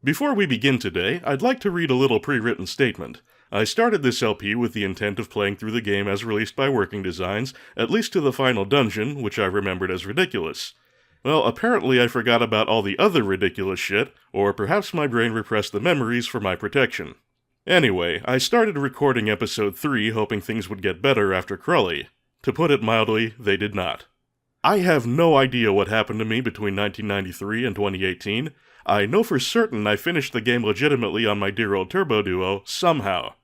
Before we begin today, I'd like to read a little pre-written statement. I started this LP with the intent of playing through the game as released by Working Designs, at least to the final dungeon, which I remembered as ridiculous. Well, apparently I forgot about all the other ridiculous shit, or perhaps my brain repressed the memories for my protection. Anyway, I started recording episode 3 hoping things would get better after Crowley. To put it mildly, they did not. I have no idea what happened to me between 1993 and 2018. I know for certain I finished the game legitimately on my dear old Turbo Duo, somehow.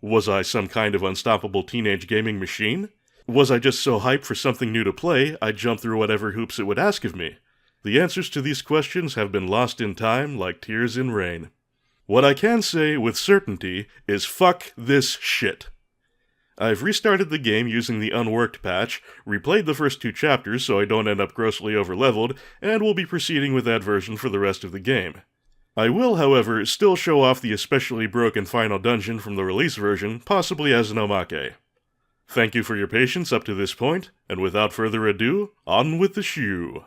Was I some kind of unstoppable teenage gaming machine? Was I just so hyped for something new to play, I'd jump through whatever hoops it would ask of me? The answers to these questions have been lost in time like tears in rain. What I can say with certainty is fuck this shit. I've restarted the game using the unworked patch, replayed the first 2 chapters so I don't end up grossly overleveled, and will be proceeding with that version for the rest of the game. I will, however, still show off the especially broken final dungeon from the release version, possibly as an omake. Thank you for your patience up to this point, and without further ado, on with the shoe.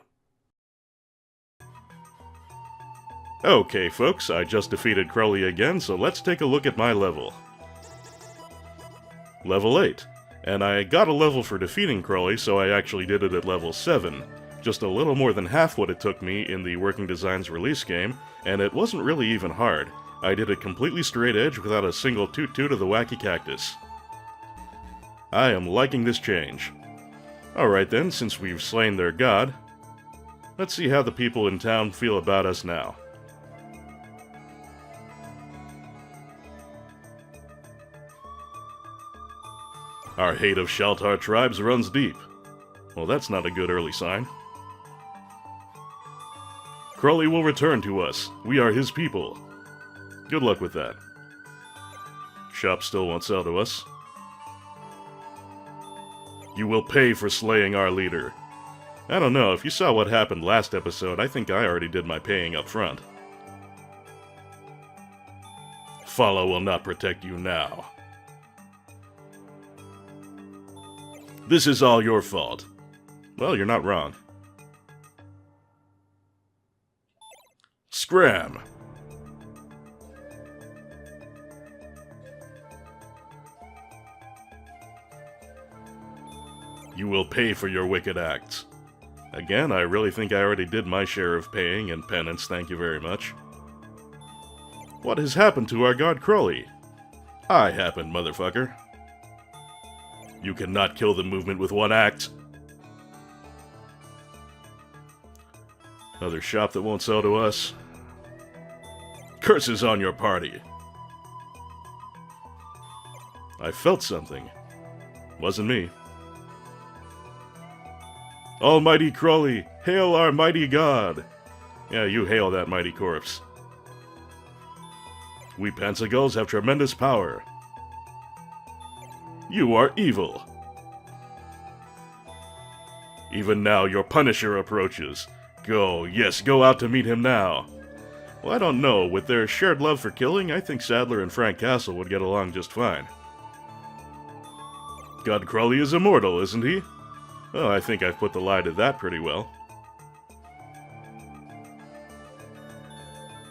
Okay folks, I just defeated Crowley again, so let's take a look at my level. Level 8, and I got a level for defeating Crowley, so I actually did it at level 7, just a little more than half what it took me in the Working Designs release game, and it wasn't really even hard. I did it completely straight edge without a single toot-toot of the wacky cactus. I am liking this change. Alright then, since we've slain their god, let's see how the people in town feel about us now. Our hate of Shaltar tribes runs deep. Well, that's not a good early sign. Crowley will return to us. We are his people. Good luck with that. Shop still won't sell to us. You will pay for slaying our leader. I don't know, if you saw what happened last episode, I think I already did my paying up front. Follow will not protect you now. This is all your fault. Well, you're not wrong. Scram! You will pay for your wicked acts. Again, I really think I already did my share of paying and penance, thank you very much. What has happened to our god Crowley? I happened, motherfucker. You cannot kill the movement with one act. Another shop that won't sell to us. Curses on your party. I felt something. Wasn't me. Almighty Crowley, hail our mighty god. Yeah, you hail that mighty corpse. We Pansagulls have tremendous power. You are evil. Even now, your Punisher approaches. Go, yes, go out to meet him now. Well, I don't know. With their shared love for killing, I think Sadler and Frank Castle would get along just fine. God Crowley is immortal, isn't he? Oh, I think I've put the lie to that pretty well.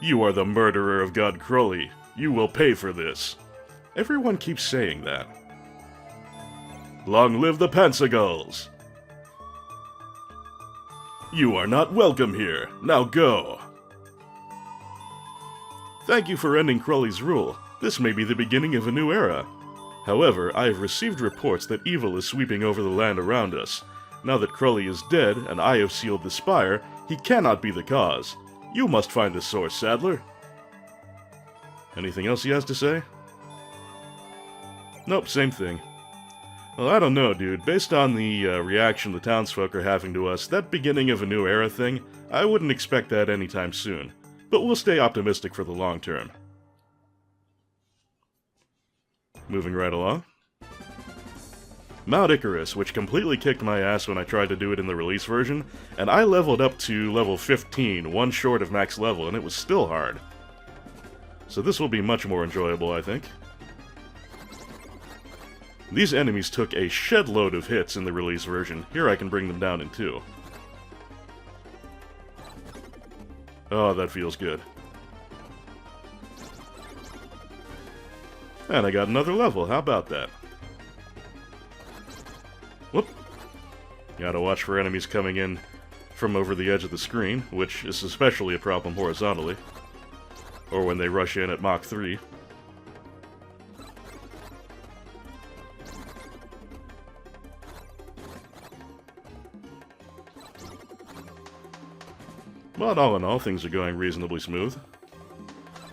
You are the murderer of God Crowley. You will pay for this. Everyone keeps saying that. Long live the Pansagulls! You are not welcome here. Now go! Thank you for ending Crowley's rule. This may be the beginning of a new era. However, I have received reports that evil is sweeping over the land around us. Now that Crowley is dead and I have sealed the spire, he cannot be the cause. You must find the source, Sadler. Anything else he has to say? Nope, same thing. Well, I don't know, dude. Based on the reaction the townsfolk are having to us, that beginning of a new era thing, I wouldn't expect that anytime soon. But we'll stay optimistic for the long term. Moving right along. Mount Icarus, which completely kicked my ass when I tried to do it in the release version, and I leveled up to level 15, one short of max level, and it was still hard. So this will be much more enjoyable, I think. These enemies took a shed load of hits in the release version. Here I can bring them down in 2. Oh, that feels good. And I got another level, how about that? Whoop. Gotta watch for enemies coming in from over the edge of the screen, which is especially a problem horizontally. Or when they rush in at Mach 3. But all in all, things are going reasonably smooth.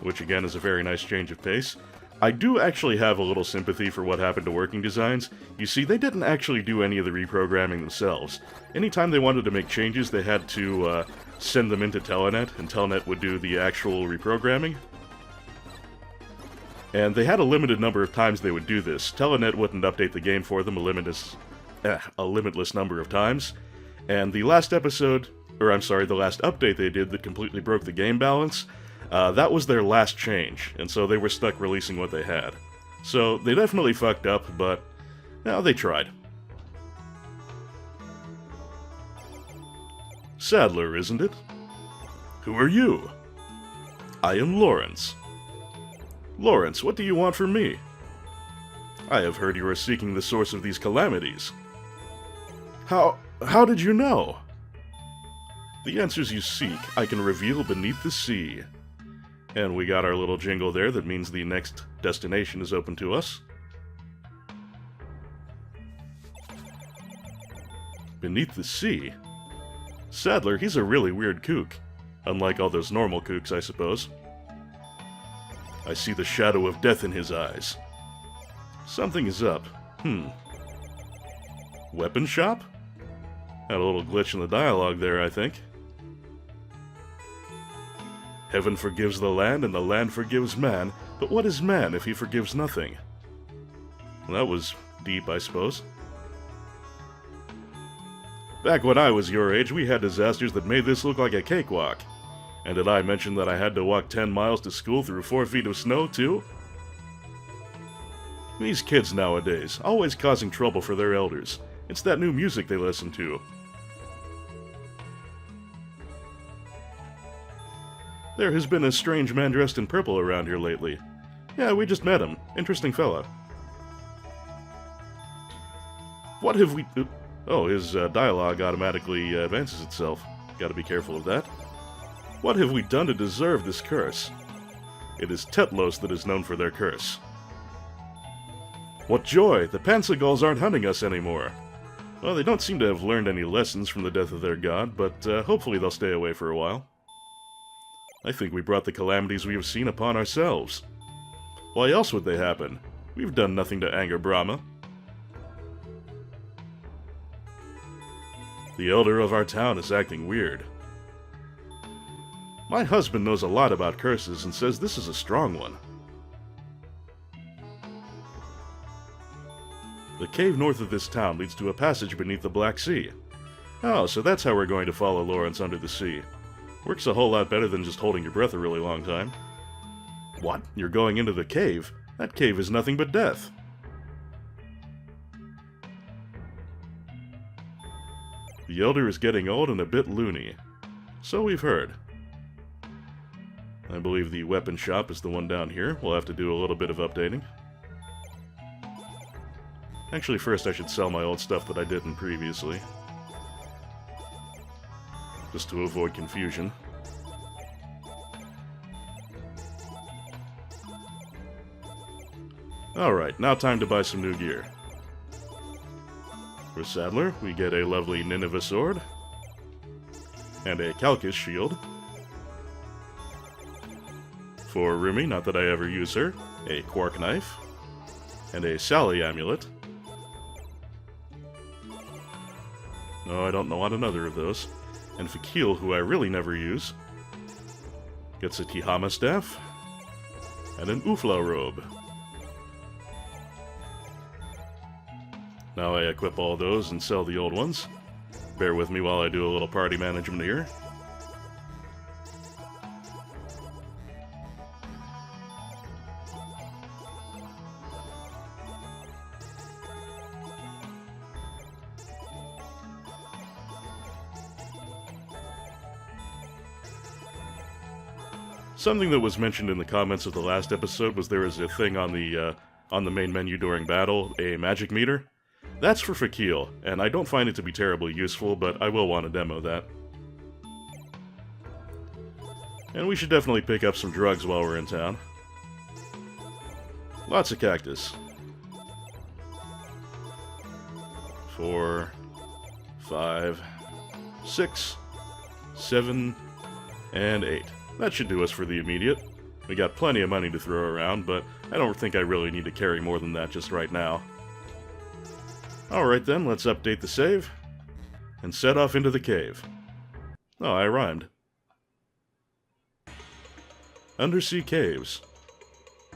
Which again is a very nice change of pace. I do actually have a little sympathy for what happened to Working Designs. You see, they didn't actually do any of the reprogramming themselves. Anytime they wanted to make changes, they had to send them into Telenet, and Telenet would do the actual reprogramming. And they had a limited number of times they would do this. Telenet wouldn't update the game for them a limitless number of times. And the last episode, or I'm sorry, the last update they did that completely broke the game balance, that was their last change, and so they were stuck releasing what they had. So they definitely fucked up, but no, they tried. Sadler, isn't it? Who are you? I am Lawrence. Lawrence, what do you want from me? I have heard you are seeking the source of these calamities. How did you know? The answers you seek, I can reveal beneath the sea. And we got our little jingle there that means the next destination is open to us. Beneath the sea? Sadler, he's a really weird kook. Unlike all those normal kooks, I suppose. I see the shadow of death in his eyes. Something is up. Weapon shop? Had a little glitch in the dialogue there, I think. Heaven forgives the land, and the land forgives man, but what is man if he forgives nothing? Well, that was deep, I suppose. Back when I was your age, we had disasters that made this look like a cakewalk. And did I mention that I had to walk 10 miles to school through 4 feet of snow, too? These kids nowadays, always causing trouble for their elders. It's that new music they listen to. There has been a strange man dressed in purple around here lately. Yeah, we just met him. Interesting fella. What have we... Oh, his dialogue automatically advances itself. Gotta be careful of that. What have we done to deserve this curse? It is Tetlos that is known for their curse. What joy! The Pansagals aren't hunting us anymore. Well, they don't seem to have learned any lessons from the death of their god, but hopefully they'll stay away for a while. I think we brought the calamities we have seen upon ourselves. Why else would they happen? We've done nothing to anger Brahma. The elder of our town is acting weird. My husband knows a lot about curses and says this is a strong one. The cave north of this town leads to a passage beneath the Black Sea. Oh, so that's how we're going to follow Lawrence under the sea. Works a whole lot better than just holding your breath a really long time. What? You're going into the cave? That cave is nothing but death. The elder is getting old and a bit loony. So we've heard. I believe the weapon shop is the one down here. We'll have to do a little bit of updating. Actually, first I should sell my old stuff that I didn't previously. Just to avoid confusion. Alright, now time to buy some new gear. For Sadler, we get a lovely Nineveh sword. And a Calcus shield. For Rumi, not that I ever use her, a Quark knife. And a Sally amulet. No, I don't want another of those. And Fakil, who I really never use, gets a Tihama staff and an Ufla robe. Now I equip all those and sell the old ones. Bear with me while I do a little party management here. Something that was mentioned in the comments of the last episode was there was a thing on the main menu during battle, a magic meter. That's for Fakil, and I don't find it to be terribly useful, but I will want to demo that. And we should definitely pick up some drugs while we're in town. Lots of cactus. 4, 5, 6, 7, and 8. That should do us for the immediate. We got plenty of money to throw around, but I don't think I really need to carry more than that just right now. Alright then, let's update the save, and set off into the cave. Oh, I rhymed. Undersea caves.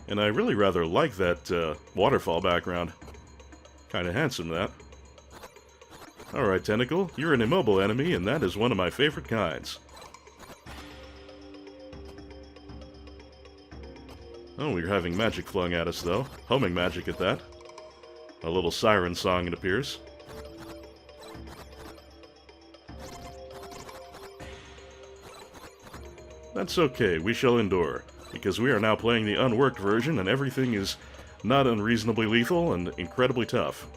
And I really rather like that waterfall background. Kinda handsome, that. Alright, Tentacle, you're an immobile enemy, and that is one of my favorite kinds. Oh, we're having magic flung at us, though. Homing magic at that. A little siren song, it appears. That's okay, we shall endure, because we are now playing the unworked version, and everything is not unreasonably lethal and incredibly tough.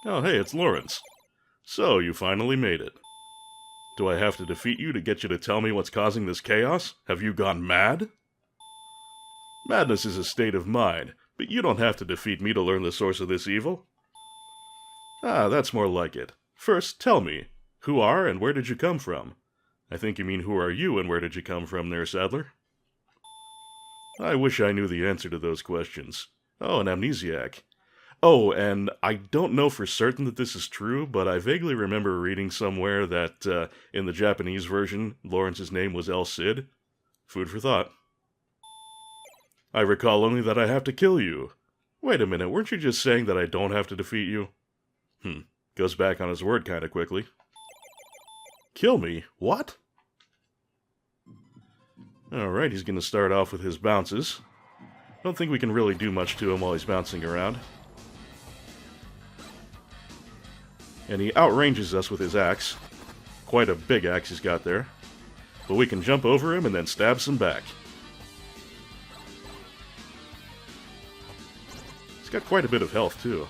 Oh, hey, it's Lawrence. So, you finally made it. Do I have to defeat you to get you to tell me what's causing this chaos? Have you gone mad? Madness is a state of mind, but you don't have to defeat me to learn the source of this evil. Ah, that's more like it. First, tell me, who are and where did you come from? I think you mean who are you and where did you come from there, Sadler? I wish I knew the answer to those questions. Oh, an amnesiac. Oh, and I don't know for certain that this is true, but I vaguely remember reading somewhere that in the Japanese version, Lawrence's name was El Cid. Food for thought. I recall only that I have to kill you. Wait a minute, weren't you just saying that I don't have to defeat you? Goes back on his word kinda quickly. Kill me? What? Alright, he's gonna start off with his bounces. Don't think we can really do much to him while he's bouncing around. And he outranges us with his axe. Quite a big axe he's got there. But we can jump over him and then stab some back. He's got quite a bit of health, too.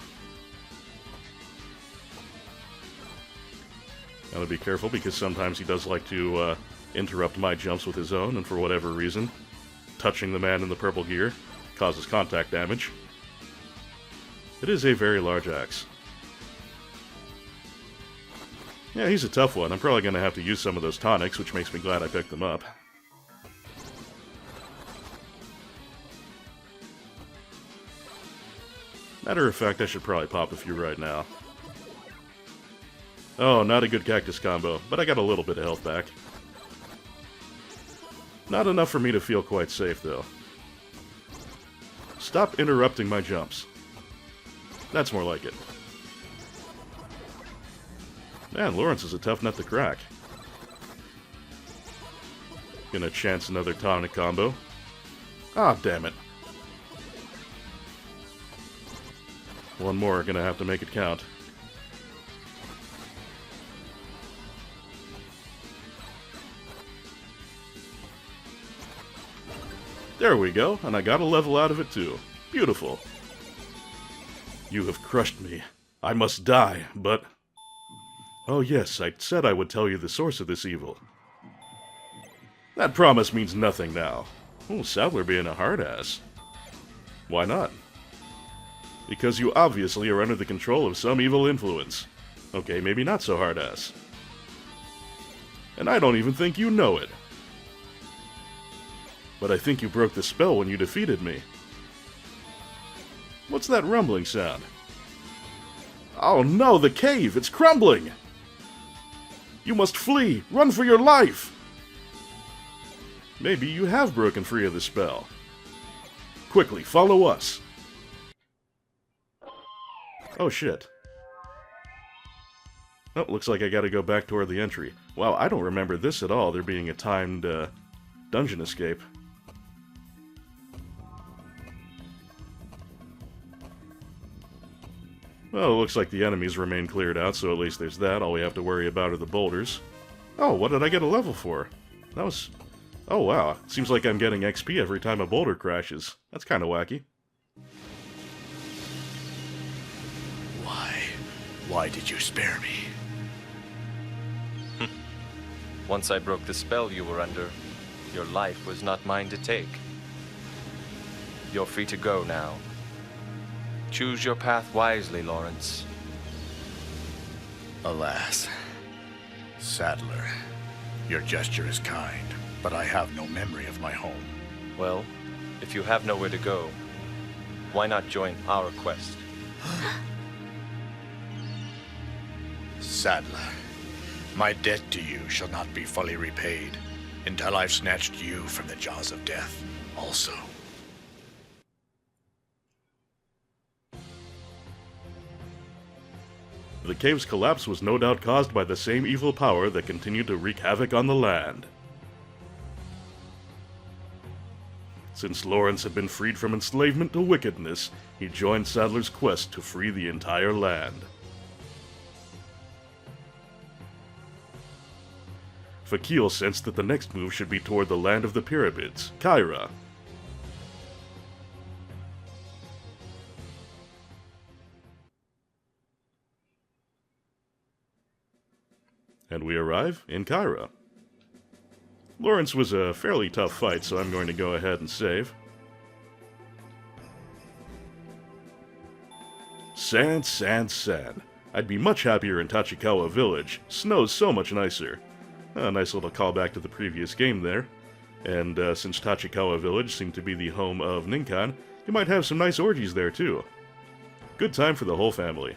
Gotta be careful because sometimes he does like to interrupt my jumps with his own, and for whatever reason, touching the man in the purple gear causes contact damage. It is a very large axe. Yeah, he's a tough one. I'm probably going to have to use some of those tonics, which makes me glad I picked them up. Matter of fact, I should probably pop a few right now. Oh, not a good cactus combo, but I got a little bit of health back. Not enough for me to feel quite safe, though. Stop interrupting my jumps. That's more like it. Man, Lawrence is a tough nut to crack. Gonna chance another tonic combo. Ah, damn it. One more, gonna have to make it count. There we go, and I got a level out of it too. Beautiful. You have crushed me. I must die, but... Oh yes, I said I would tell you the source of this evil. That promise means nothing now. Oh, Sadler being a hard-ass. Why not? Because you obviously are under the control of some evil influence. Okay, maybe not so hard-ass. And I don't even think you know it. But I think you broke the spell when you defeated me. What's that rumbling sound? Oh no, the cave! It's crumbling! You must flee! Run for your life! Maybe you have broken free of the spell. Quickly, follow us. Oh shit. Oh, looks like I gotta go back toward the entry. Wow, I don't remember this at all, there being a timed Dungeon escape. Well, it looks like the enemies remain cleared out, so at least there's that. All we have to worry about are the boulders. Oh, what did I get a level for? That was... Oh, wow. Seems like I'm getting XP every time a boulder crashes. That's kind of wacky. Why did you spare me? Once I broke the spell you were under, your life was not mine to take. You're free to go now. Choose your path wisely, Lawrence. Alas. Saddler, your gesture is kind, but I have no memory of my home. Well, if you have nowhere to go, why not join our quest? Saddler, my debt to you shall not be fully repaid until I've snatched you from the jaws of death also. The cave's collapse was no doubt caused by the same evil power that continued to wreak havoc on the land. Since Lawrence had been freed from enslavement to wickedness, he joined Saddler's quest to free the entire land. Fakil sensed that the next move should be toward the land of the pyramids, Kyra. And we arrive in Kyra. Lawrence was a fairly tough fight, so I'm going to go ahead and save. Sand, sand, sand. I'd be much happier in Tachikawa Village. Snow's so much nicer. A nice little callback to the previous game there. And since Tachikawa Village seemed to be the home of Ninkan, you might have some nice orgies there too. Good time for the whole family.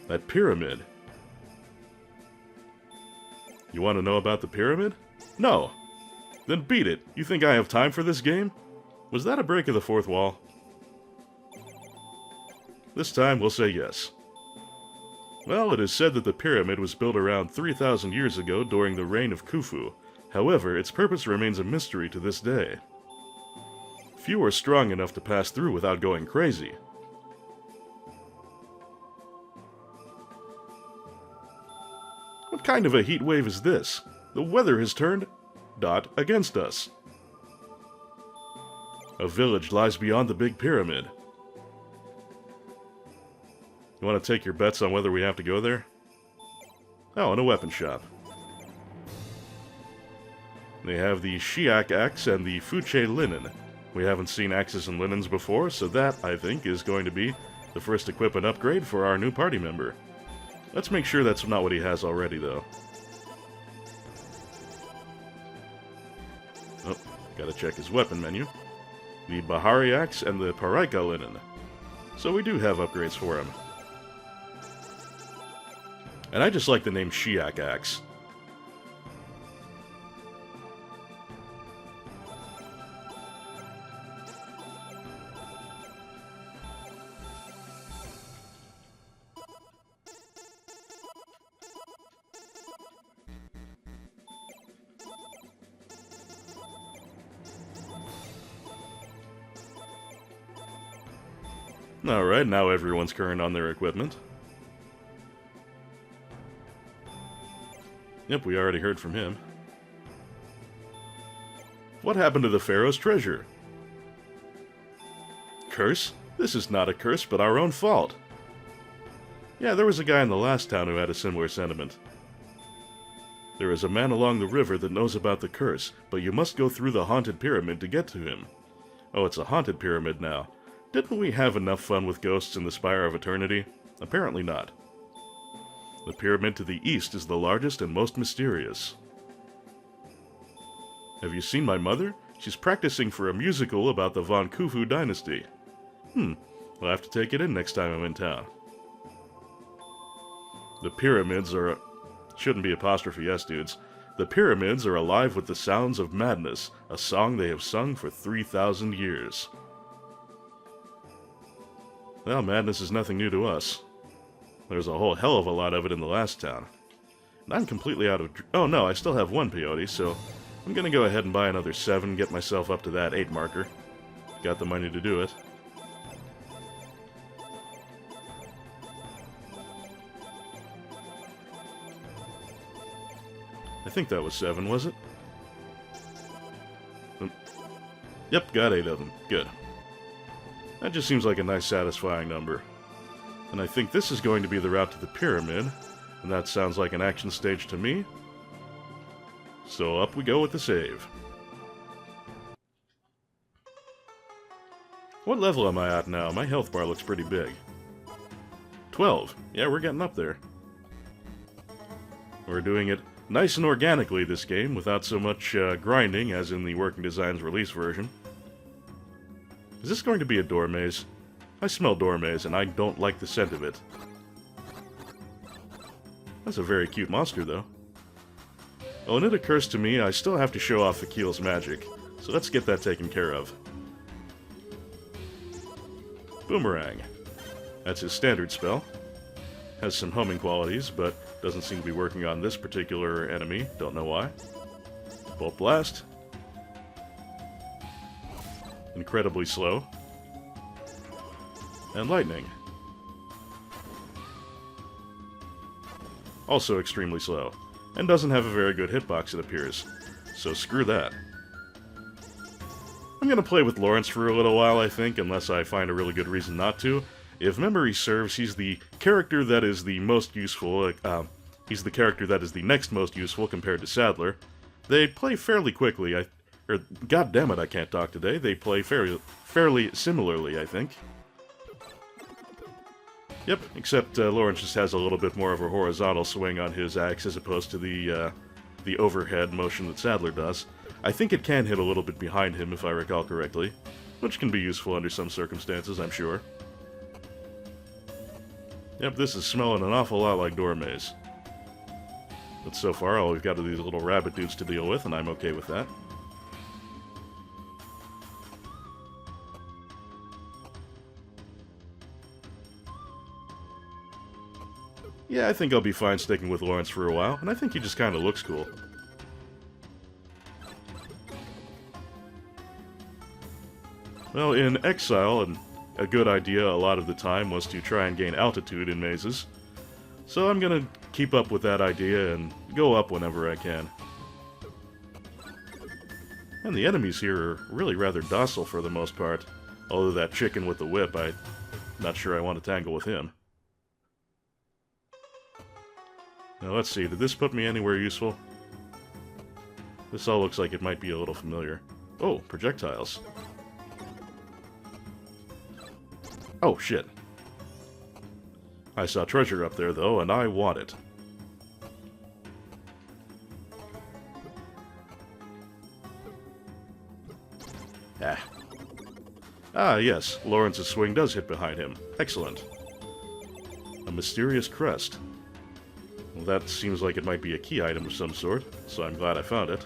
That pyramid. You want to know about the pyramid? No. Then beat it. You think I have time for this game? Was that a break of the fourth wall? This time we'll say yes. Well, it is said that the pyramid was built around 3,000 years ago during the reign of Khufu. However, its purpose remains a mystery to this day. Few are strong enough to pass through without going crazy. What kind of a heat wave is this? The weather has turned... against us. A village lies beyond the big pyramid. You want to take your bets on whether we have to go there? Oh, and a weapon shop. They have the Shiak axe and the Fuche linen. We haven't seen axes and linens before, so that, I think, is going to be the first equipment upgrade for our new party member. Let's make sure that's not what he has already, though. Oh, gotta check his weapon menu. The Bahari axe and the Paraika linen. So we do have upgrades for him. And I just like the name Shiak axe. Alright, now everyone's current on their equipment. Yep, we already heard from him. What happened to the Pharaoh's treasure? Curse? This is not a curse, but our own fault. Yeah, there was a guy in the last town who had a similar sentiment. There is a man along the river that knows about the curse, but you must go through the haunted pyramid to get to him. Oh, it's a haunted pyramid now. Didn't we have enough fun with ghosts in the Spire of Eternity? Apparently not. The pyramid to the east is the largest and most mysterious. Have you seen my mother? She's practicing for a musical about the Von Khufu dynasty. I'll have to take it in next time I'm in town. The pyramids are... Shouldn't be apostrophe S, dudes. The pyramids are alive with the sounds of madness, a song they have sung for 3,000 years. Well, madness is nothing new to us. There's a whole hell of a lot of it in the last town. And I'm completely out of... Oh no, I still have one peyote, so I'm gonna go ahead and buy another 7, get myself up to that 8 marker. Got the money to do it. I think that was 7, was it? Yep, got 8 of them. Good. That just seems like a nice, satisfying number. And I think this is going to be the route to the pyramid, and that sounds like an action stage to me. So up we go with the save. What level am I at now? My health bar looks pretty big. 12. Yeah, we're getting up there. We're doing it nice and organically this game, without so much grinding as in the Working Designs release version. Is this going to be a door maze? I smell door maze, and I don't like the scent of it. That's a very cute monster, though. Oh, and it occurs to me I still have to show off Akil's magic, so let's get that taken care of. Boomerang. That's his standard spell. Has some homing qualities, but doesn't seem to be working on this particular enemy. Don't know why. Bolt Blast. Incredibly slow. And Lightning. Also extremely slow. And doesn't have a very good hitbox, it appears. So screw that. I'm gonna play with Lawrence for a little while, I think, unless I find a really good reason not to. If memory serves, he's the character that is the most useful. He's the character that is the next most useful compared to Sadler. They play fairly quickly. God damn it, I can't talk today. They play fairly similarly, I think. Yep, except Lawrence just has a little bit more of a horizontal swing on his axe as opposed to the overhead motion that Sadler does. I think it can hit a little bit behind him, if I recall correctly, which can be useful under some circumstances, I'm sure. Yep, this is smelling an awful lot like door maze. But so far, all we've got are these little rabbit dudes to deal with, and I'm okay with that. Yeah, I think I'll be fine sticking with Lawrence for a while, and I think he just kind of looks cool. Well, in Exile, a good idea a lot of the time was to try and gain altitude in mazes. So I'm gonna keep up with that idea and go up whenever I can. And the enemies here are really rather docile for the most part. Although that chicken with the whip, I'm not sure I want to tangle with him. Now let's see, did this put me anywhere useful? This all looks like it might be a little familiar. Oh, projectiles. Oh, shit. I saw treasure up there, though, and I want it. Ah, yes, Lawrence's swing does hit behind him. Excellent. A mysterious crest. Well, that seems like it might be a key item of some sort, so I'm glad I found it.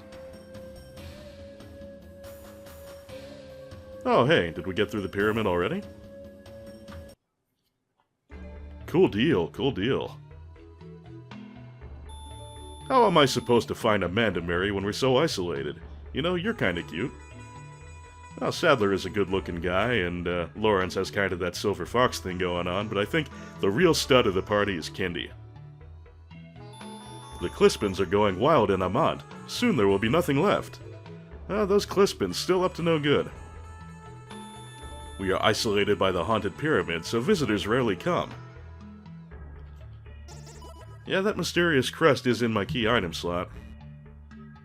Oh, hey, did we get through the pyramid already? Cool deal, cool deal. How am I supposed to find Amanda Mary when we're so isolated? You know, you're kinda cute. Well, Sadler is a good-looking guy, and Lawrence has kind of that silver fox thing going on, but I think the real stud of the party is Kendi. The Clispins are going wild in Amant. Soon there will be nothing left. Those Clispins still up to no good. We are isolated by the haunted pyramid, so visitors rarely come. Yeah, that mysterious crest is in my key item slot.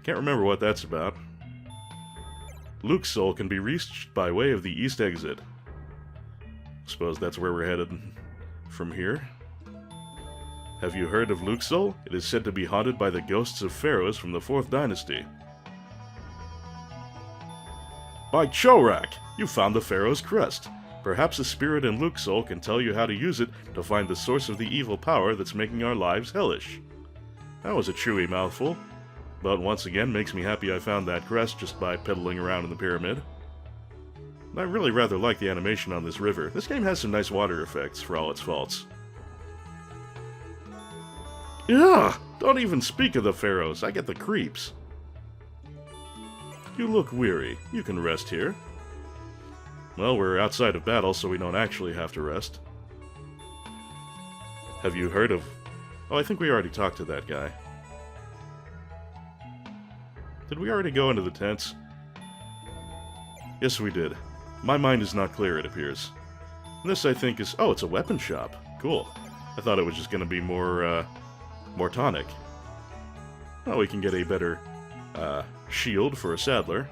Can't remember what that's about. Luke's soul can be reached by way of the east exit. Suppose that's where we're headed from here. Have you heard of Luke's soul? It is said to be haunted by the ghosts of pharaohs from the 4th dynasty. By Chorak! You found the pharaoh's crest. Perhaps a spirit in Luke's soul can tell you how to use it to find the source of the evil power that's making our lives hellish. That was a chewy mouthful, but once again makes me happy I found that crest just by piddling around in the pyramid. I really rather like the animation on this river. This game has some nice water effects for all its faults. Ugh! Don't even speak of the pharaohs, I get the creeps. You look weary. You can rest here. Well, we're outside of battle, so we don't actually have to rest. Have you heard of... Oh, I think we already talked to that guy. Did we already go into the tents? Yes, we did. My mind is not clear, it appears. This, I think, is... Oh, it's a weapon shop. Cool. I thought it was just going to be more tonic. Well, we can get a better shield for a saddler.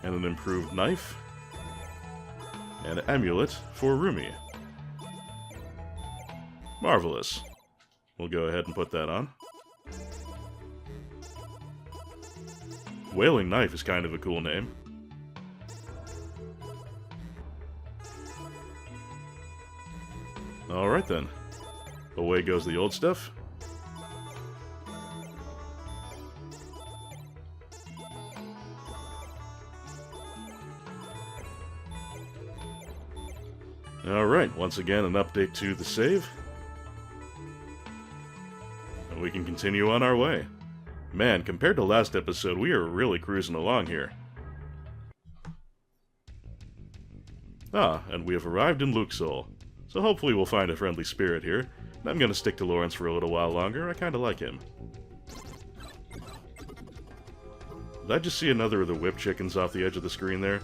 And an improved knife. And an amulet for Rumi. Marvelous. We'll go ahead and put that on. Wailing Knife is kind of a cool name. Alright then. Away goes the old stuff. Alright, once again an update to the save. And we can continue on our way. Man, compared to last episode, we are really cruising along here. Ah, and we have arrived in Luxol. So hopefully we'll find a friendly spirit here. And I'm gonna stick to Lawrence for a little while longer, I kinda like him. Did I just see another of the whip chickens off the edge of the screen there?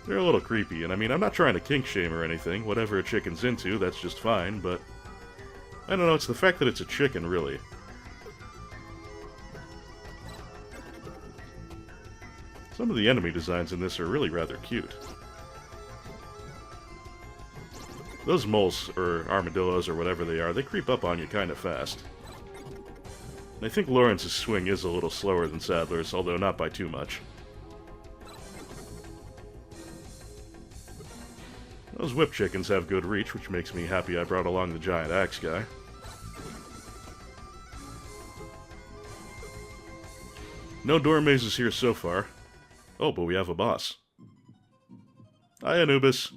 They're a little creepy, and I mean, I'm not trying to kink shame or anything. Whatever a chicken's into, that's just fine, but... I don't know, it's the fact that it's a chicken, really. Some of the enemy designs in this are really rather cute. Those moles, or armadillos, or whatever they are, they creep up on you kind of fast. And I think Lawrence's swing is a little slower than Sadler's, although not by too much. Those whip chickens have good reach, which makes me happy I brought along the giant axe guy. No door mazes here so far. Oh, but we have a boss. Hi, Anubis.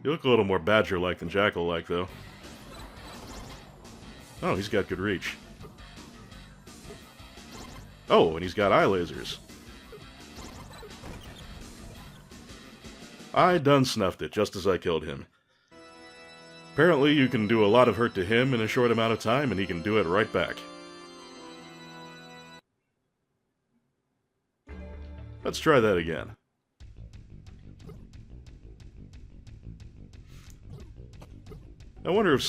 You look a little more badger-like than jackal-like, though. Oh, he's got good reach. Oh, and he's got eye lasers. I done snuffed it, just as I killed him. Apparently, you can do a lot of hurt to him in a short amount of time, and he can do it right back. Let's try that again. I wonder if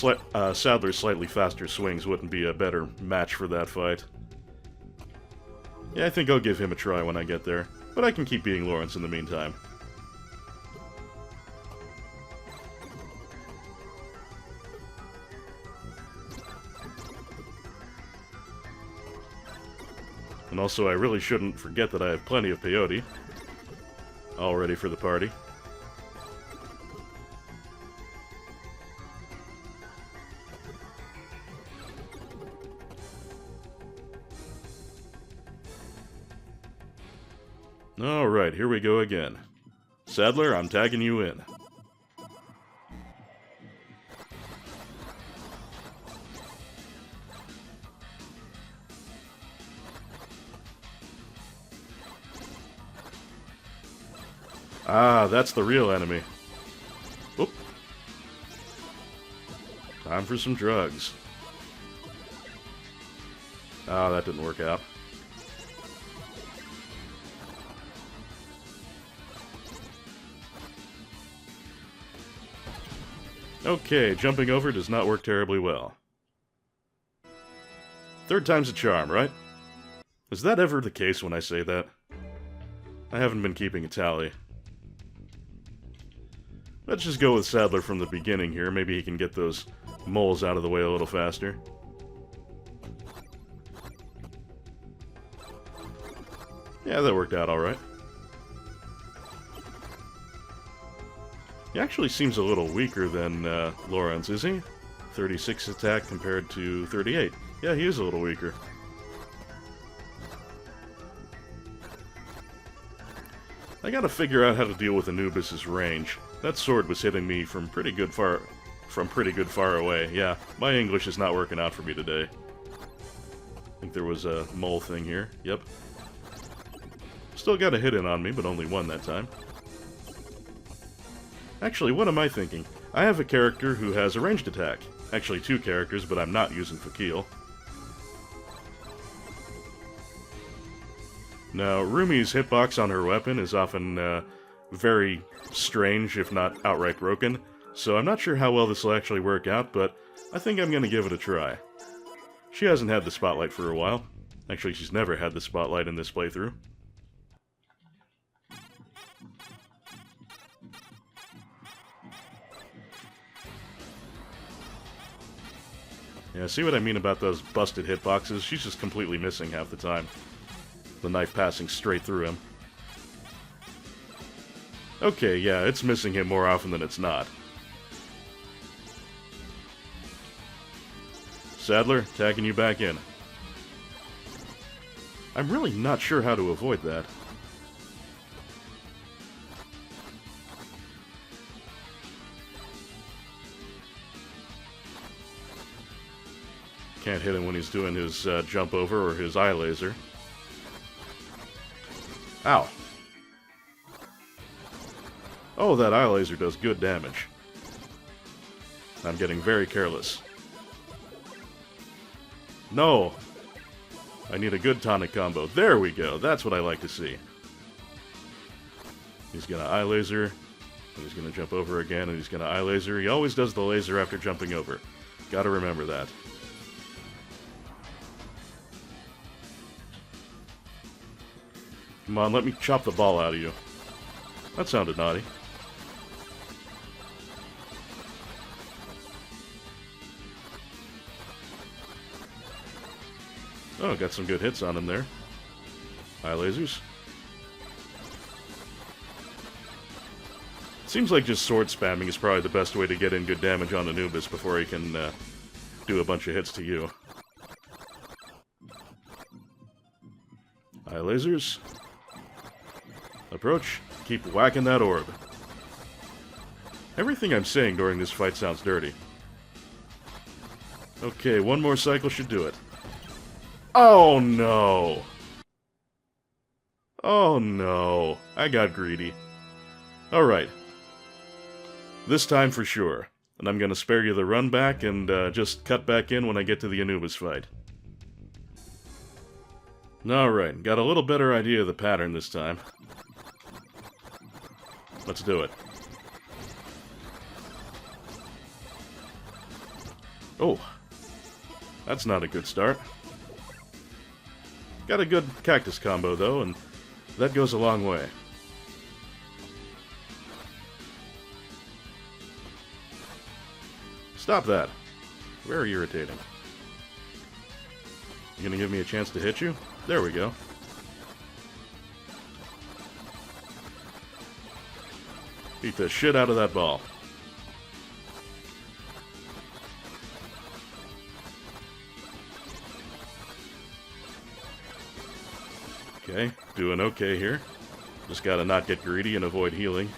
Sadler's slightly faster swings wouldn't be a better match for that fight. Yeah, I think I'll give him a try when I get there, but I can keep beating Lawrence in the meantime. And also, I really shouldn't forget that I have plenty of peyote. All ready for the party. Alright, here we go again. Sadler, I'm tagging you in. Ah, that's the real enemy. Oop. Time for some drugs. Ah, that didn't work out. Okay, jumping over does not work terribly well. Third time's a charm, right? Is that ever the case when I say that? I haven't been keeping a tally. Let's just go with Sadler from the beginning here. Maybe he can get those moles out of the way a little faster. Yeah, that worked out alright. He actually seems a little weaker than Lawrence, is he? 36 attack compared to 38. Yeah, he is a little weaker. I gotta figure out how to deal with Anubis' range. That sword was hitting me from pretty good far away. Yeah, my English is not working out for me today. I think there was a mole thing here. Yep. Still got a hit in on me, but only one that time. Actually, what am I thinking? I have a character who has a ranged attack. Actually, two characters, but I'm not using Fakil. Now, Rumi's hitbox on her weapon is often very strange, if not outright broken, so I'm not sure how well this will actually work out, but I think I'm going to give it a try. She hasn't had the spotlight for a while. Actually, she's never had the spotlight in this playthrough. Yeah, see what I mean about those busted hitboxes? She's just completely missing half the time. The knife passing straight through him. Okay, yeah, it's missing him more often than it's not. Sadler, tagging you back in. I'm really not sure how to avoid that. Can't hit him when he's doing his jump over or his eye laser. Ow. Oh, that eye laser does good damage. I'm getting very careless. No! I need a good tonic combo. There we go. That's what I like to see. He's gonna eye laser, and he's gonna jump over again, and he's gonna eye laser. He always does the laser after jumping over. Gotta remember that. Come on, let me chop the ball out of you. That sounded naughty. Oh, got some good hits on him there. Eye lasers. Seems like just sword spamming is probably the best way to get in good damage on Anubis before he can do a bunch of hits to you. Eye lasers. Approach. Keep whacking that orb. Everything I'm saying during this fight sounds dirty. Okay, one more cycle should do it. Oh no! Oh no. I got greedy. Alright. This time for sure. And I'm gonna spare you the run back and just cut back in when I get to the Anubis fight. Alright, got a little better idea of the pattern this time. Let's do it. Oh. That's not a good start. Got a good cactus combo, though, and that goes a long way. Stop that. Very irritating. You gonna give me a chance to hit you? There we go. Beat the shit out of that ball. Okay, doing okay here. Just gotta not get greedy and avoid healing.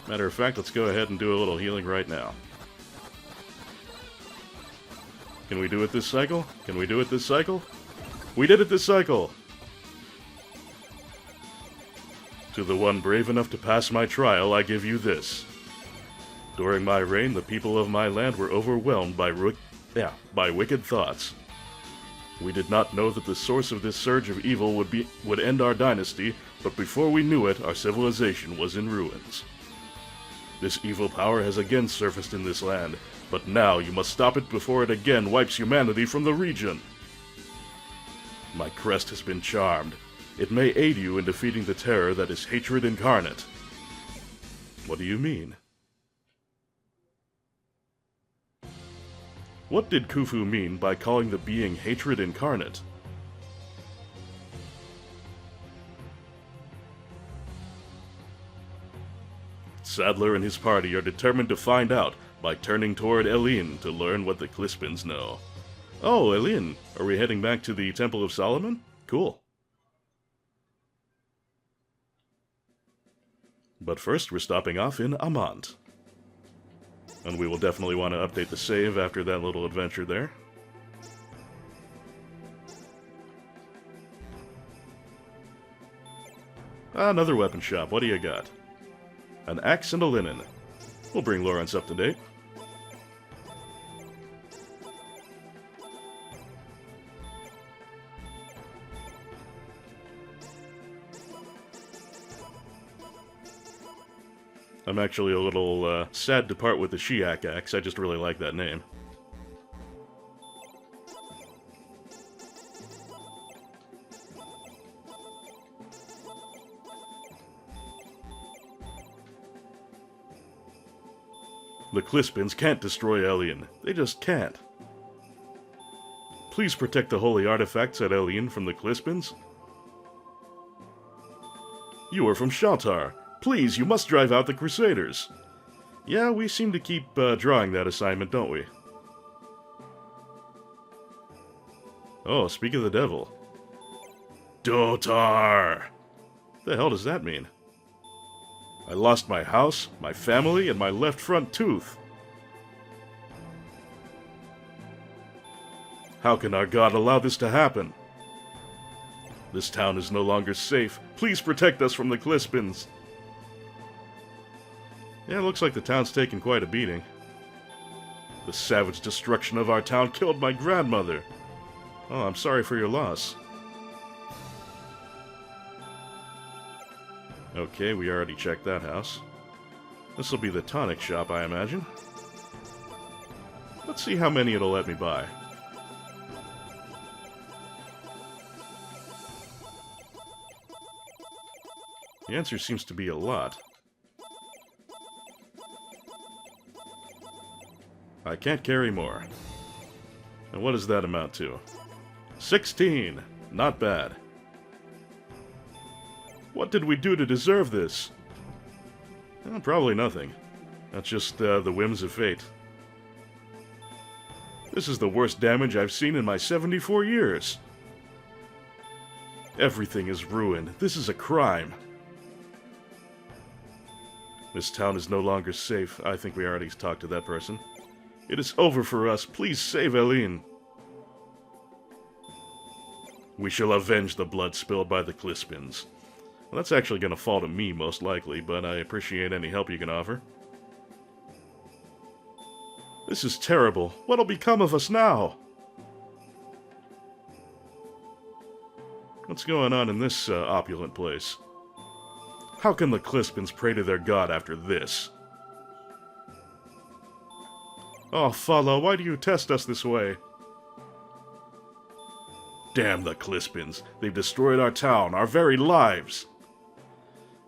Matter of fact, let's go ahead and do a little healing right now. Can we do it this cycle? Can we do it this cycle? We did it this cycle! To the one brave enough to pass my trial, I give you this. During my reign, the people of my land were overwhelmed by wicked thoughts. We did not know that the source of this surge of evil would end our dynasty, but before we knew it, our civilization was in ruins. This evil power has again surfaced in this land, but now you must stop it before it again wipes humanity from the region. My crest has been charmed. It may aid you in defeating the terror that is hatred incarnate. What do you mean? What did Khufu mean by calling the being hatred incarnate? Sadler and his party are determined to find out by turning toward Iliyan to learn what the Clispins know. Oh, Iliyan. Are we heading back to the Temple of Solomon? Cool. But first, we're stopping off in Amant. And we will definitely want to update the save after that little adventure there. Another weapon shop. What do you got? An axe and a linen. We'll bring Lawrence up to date. I'm actually a little sad to part with the Shiak axe. I just really like that name. The Clispins can't destroy Iliyan. They just can't. Please protect the holy artifacts at Iliyan from the Clispins. You are from Shantar. Please, you must drive out the Crusaders. Yeah, we seem to keep drawing that assignment, don't we? Oh, speak of the devil. Dotar! The hell does that mean? I lost my house, my family, and my left front tooth. How can our god allow this to happen? This town is no longer safe. Please protect us from the Clispins. Yeah, it looks like the town's taken quite a beating. The savage destruction of our town killed my grandmother. Oh, I'm sorry for your loss. Okay, we already checked that house. This will be the tonic shop, I imagine. Let's see how many it'll let me buy. The answer seems to be a lot. I can't carry more. And what does that amount to? 16! Not bad. What did we do to deserve this? Well, probably nothing. That's just the whims of fate. This is the worst damage I've seen in my 74 years. Everything is ruined. This is a crime. This town is no longer safe. I think we already talked to that person. It is over for us. Please save Iliyan. We shall avenge the blood spilled by the Clispins. Well, that's actually going to fall to me, most likely, but I appreciate any help you can offer. This is terrible. What'll become of us now? What's going on in this opulent place? How can the Clispins pray to their god after this? Oh, Fala, why do you test us this way? Damn the Clispins. They've destroyed our town, our very lives.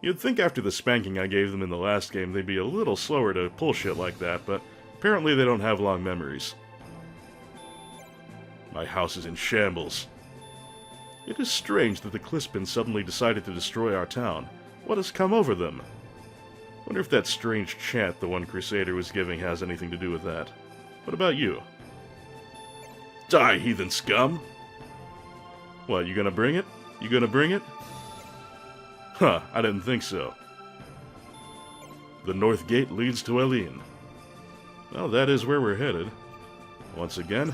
You'd think after the spanking I gave them in the last game, they'd be a little slower to pull shit like that, but apparently they don't have long memories. My house is in shambles. It is strange that the Clispins suddenly decided to destroy our town. What has come over them? Wonder if that strange chant the one Crusader was giving has anything to do with that. What about you? Die, heathen scum! What, you gonna bring it? You gonna bring it? Huh, I didn't think so. The north gate leads to Iliyan. Well, that is where we're headed. Once again,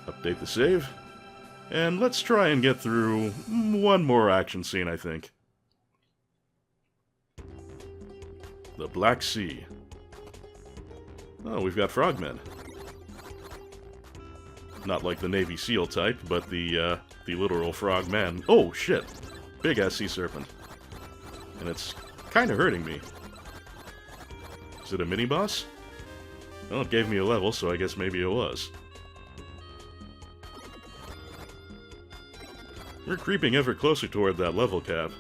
update the save. And let's try and get through one more action scene, I think. The Black Sea. Oh, we've got frogmen. Not like the Navy SEAL type, but the literal frogman. Oh, shit. Big-ass sea serpent. And it's kind of hurting me. Is it a mini-boss? Well, it gave me a level, so I guess maybe it was. We're creeping ever closer toward that level cap.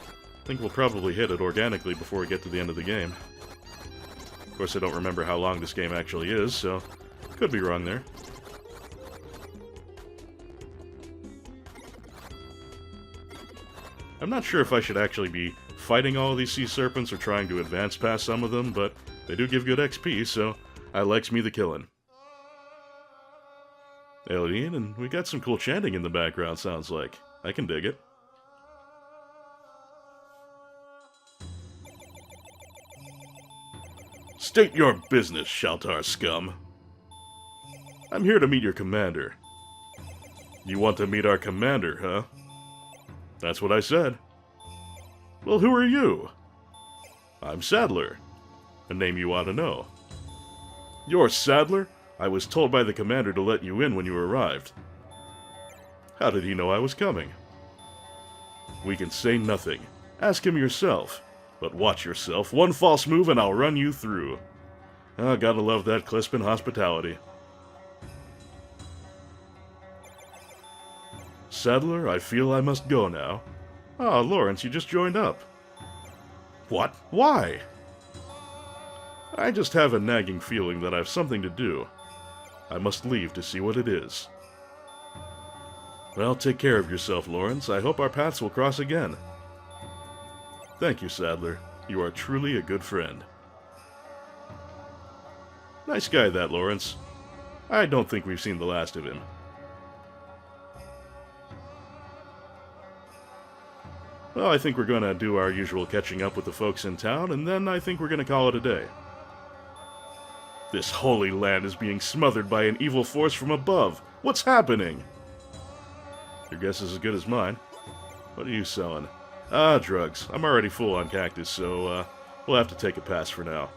I think we'll probably hit it organically before we get to the end of the game. Of course, I don't remember how long this game actually is, so could be wrong there. I'm not sure if I should actually be fighting all of these sea serpents or trying to advance past some of them, but they do give good XP, so I likes me the killin'. Iliyan, and we got some cool chanting in the background, sounds like. I can dig it. State your business, Shaltar scum. I'm here to meet your commander. You want to meet our commander, huh? That's what I said. Well, who are you? I'm Sadler, a name you ought to know. You're Sadler? I was told by the commander to let you in when you arrived. How did he know I was coming? We can say nothing. Ask him yourself. But watch yourself. One false move and I'll run you through. Ah, gotta love that Clispin hospitality. Sadler, I feel I must go now. Ah, Lawrence, you just joined up. What? Why? I just have a nagging feeling that I've something to do. I must leave to see what it is. Well, take care of yourself, Lawrence. I hope our paths will cross again. Thank you, Sadler. You are truly a good friend. Nice guy, that Lawrence. I don't think we've seen the last of him. Well, I think we're going to do our usual catching up with the folks in town, and then I think we're going to call it a day. This holy land is being smothered by an evil force from above. What's happening? Your guess is as good as mine. What are you selling? Ah, drugs. I'm already full on cactus, so we'll have to take a pass for now.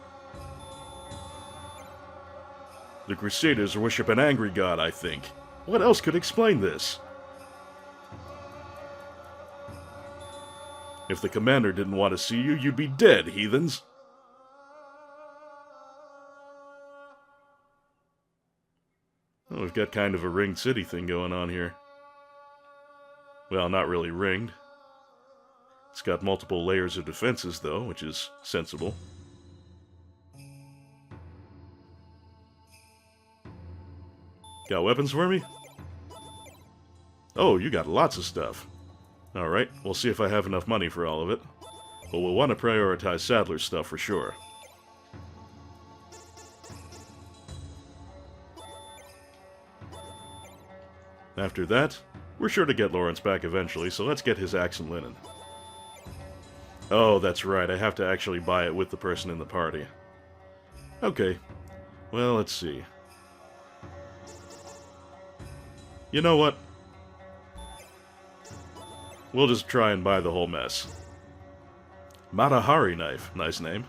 The Crusaders worship an angry god, I think. What else could explain this? If the commander didn't want to see you, you'd be dead, heathens! Well, we've got kind of a ringed city thing going on here. Well, not really ringed. It's got multiple layers of defenses, though, which is sensible. Got weapons for me? Oh, you got lots of stuff. Alright, we'll see if I have enough money for all of it. But we'll want to prioritize Sadler's stuff for sure. After that, we're sure to get Lawrence back eventually, so let's get his axe and linen. Oh, that's right, I have to actually buy it with the person in the party. Okay, well, let's see. You know what? We'll just try and buy the whole mess. Matahari knife, nice name.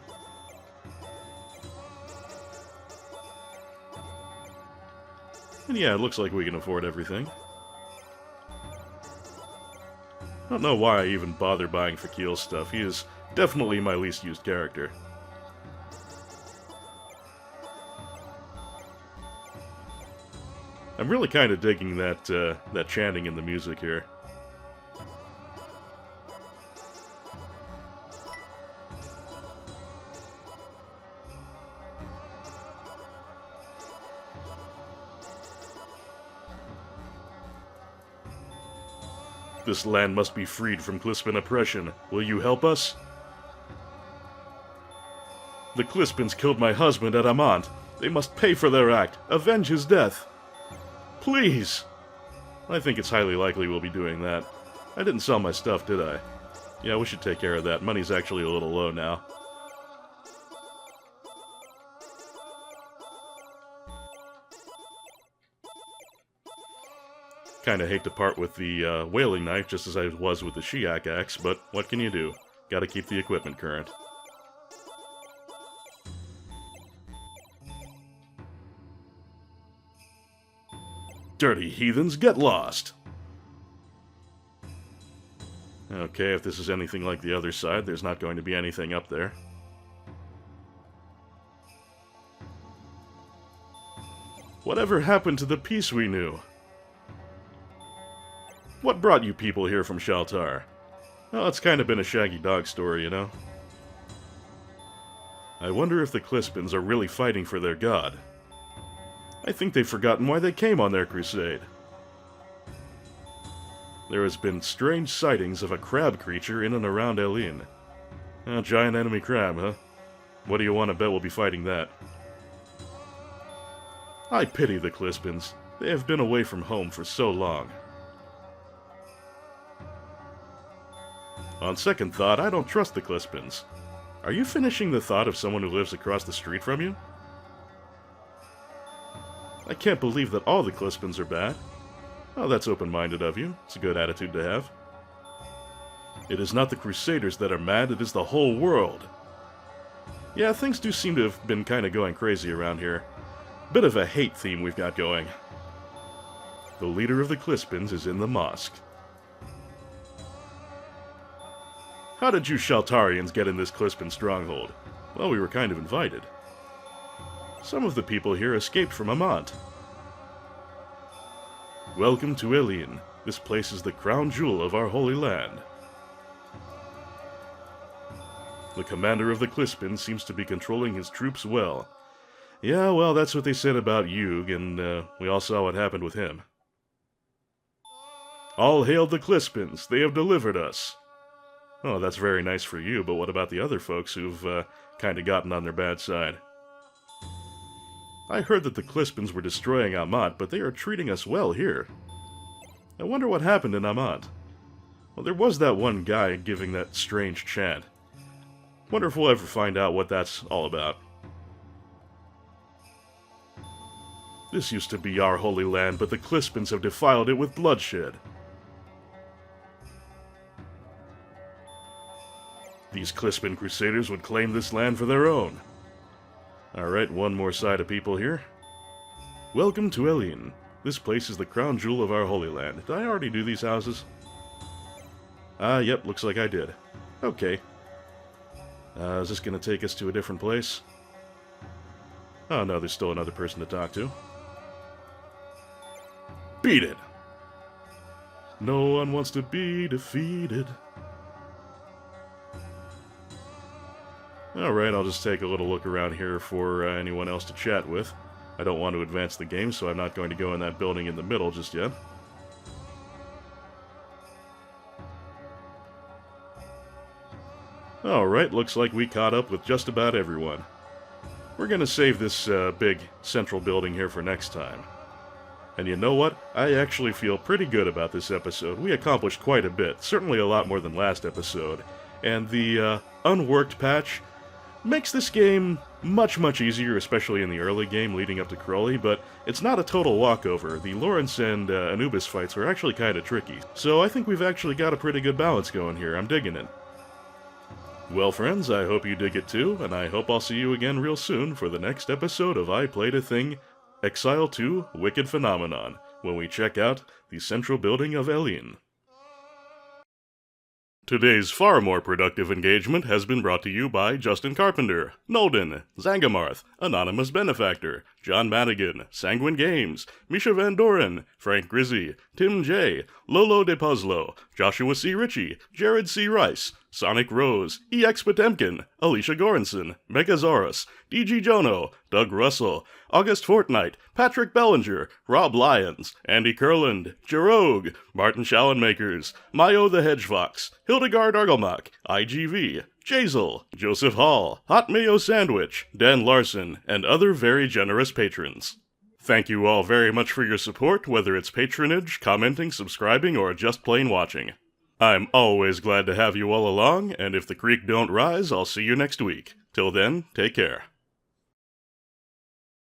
And yeah, it looks like we can afford everything. I don't know why I even bother buying Fakil's stuff. He is definitely my least used character. I'm really kind of digging that chanting in the music here. This land must be freed from Clispin oppression. Will you help us? The Clispins killed my husband at Amant. They must pay for their act. Avenge his death. Please! I think it's highly likely we'll be doing that. I didn't sell my stuff, did I? Yeah, we should take care of that. Money's actually a little low now. Kinda hate to part with the whaling knife just as I was with the Shiak axe, but what can you do? Gotta keep the equipment current. Dirty heathens, get lost! Okay, if this is anything like the other side, there's not going to be anything up there. Whatever happened to the peace we knew? What brought you people here from Shaltar? Well, it's kind of been a shaggy dog story, you know? I wonder if the Clispins are really fighting for their god. I think they've forgotten why they came on their crusade. There has been strange sightings of a crab creature in and around Iliyan. A giant enemy crab, huh? What do you want to bet we'll be fighting that? I pity the Clispins. They have been away from home for so long. On second thought, I don't trust the Clispins. Are you finishing the thought of someone who lives across the street from you? I can't believe that all the Clispins are bad. Oh, that's open-minded of you. It's a good attitude to have. It is not the Crusaders that are mad, it is the whole world. Yeah, things do seem to have been kind of going crazy around here. Bit of a hate theme we've got going. The leader of the Clispins is in the mosque. How did you Shaltarians get in this Clispin stronghold? Well, we were kind of invited. Some of the people here escaped from Amant. Welcome to Iliyan. This place is the crown jewel of our holy land. The commander of the Clispin seems to be controlling his troops well. Yeah, well, that's what they said about Yug, and we all saw what happened with him. All hail the Clispins, they have delivered us. Oh, that's very nice for you, but what about the other folks who've kind of gotten on their bad side? I heard that the Clispins were destroying Amant, but they are treating us well here. I wonder what happened in Amant. Well, there was that one guy giving that strange chant. Wonder if we'll ever find out what that's all about. This used to be our holy land, but the Clispins have defiled it with bloodshed. These Clispin Crusaders would claim this land for their own. Alright, one more side of people here. Welcome to Iliyan. This place is the crown jewel of our holy land. Did I already do these houses? Yep, looks like I did. Okay. Is this going to take us to a different place? Oh no, there's still another person to talk to. Beat it! No one wants to be defeated. Alright, I'll just take a little look around here for anyone else to chat with. I don't want to advance the game, so I'm not going to go in that building in the middle just yet. Alright, looks like we caught up with just about everyone. We're gonna save this big central building here for next time. And you know what? I actually feel pretty good about this episode. We accomplished quite a bit, certainly a lot more than last episode. And the unworked patch makes this game much, much easier, especially in the early game leading up to Crowley, but it's not a total walkover. The Lawrence and Anubis fights were actually kind of tricky. So I think we've actually got a pretty good balance going here. I'm digging it. Well, friends, I hope you dig it too, and I hope I'll see you again real soon for the next episode of I Played a Thing, Exile 2, Wicked Phenomenon, when we check out the central building of Iliyan. Today's far more productive engagement has been brought to you by Justin Carpenter, Nolden, Zangamarth, Anonymous Benefactor, John Madigan, Sanguine Games, Misha Van Doren, Frank Grizzy, Tim J, Lolo De Puzzlo, Joshua C. Ritchie, Jared C. Rice, Sonic Rose, EX Potemkin, Alicia Goranson, Megasaurus, DG Jono, Doug Russell, August Fortnight, Patrick Bellinger, Rob Lyons, Andy Kurland, Jerogue, Martin Schallenmakers, Mayo the Hedgefox, Hildegard Argelmach, IGV, Jazel, Joseph Hall, Hot Mayo Sandwich, Dan Larson, and other very generous patrons. Thank you all very much for your support, whether it's patronage, commenting, subscribing, or just plain watching. I'm always glad to have you all along, and if the creek don't rise, I'll see you next week. Till then, take care.